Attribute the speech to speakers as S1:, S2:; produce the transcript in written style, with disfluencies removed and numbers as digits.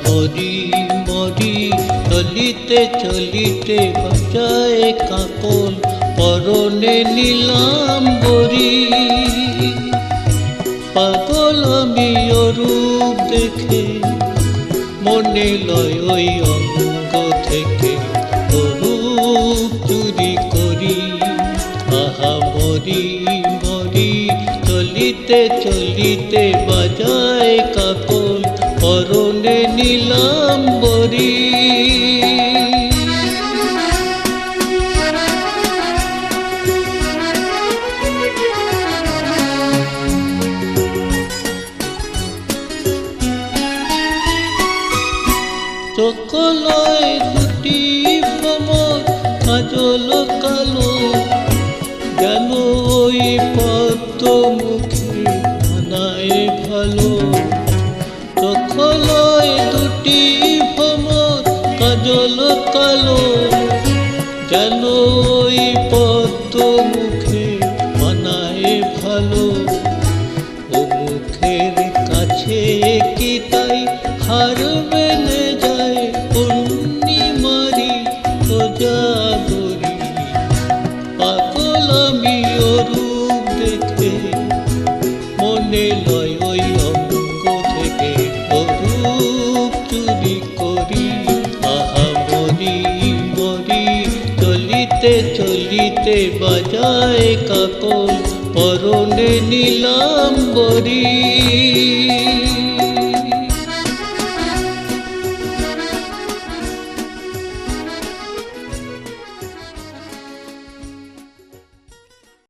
S1: মরি মরি চলিতে চলিতে বাজায় কাকল পরনে নিলাম বরি। পাগল আমি অরূপ দেখে মনে লয় ওই অঙ্গ থেকে অরূপ চুরি করি। আহা মরি মরি চলিতে চলিতে বাজায় কাকল পরনে নিলাম বরি। চকলয় দুটি ভ্রমর কাজল কালো যেন ওই পদ্ম মুখে মানায় ভালো। চকলয় দুটি ভ্রমর কাজল কালো যেন ওই পদ্ম মুখে মানায় ভালো। ও মুখের কাছে কি তাই হার মেলে যায় পূর্ণিমারি কোজাগরি। পাগল আমি অরূপ দেখে মনে লয় ওই অঙ্গ থেকে অরূপ চুরি করি। আহা মরি মরি চলিতে চলিতে বাজায় কাকল পরনে নিলাম বরি।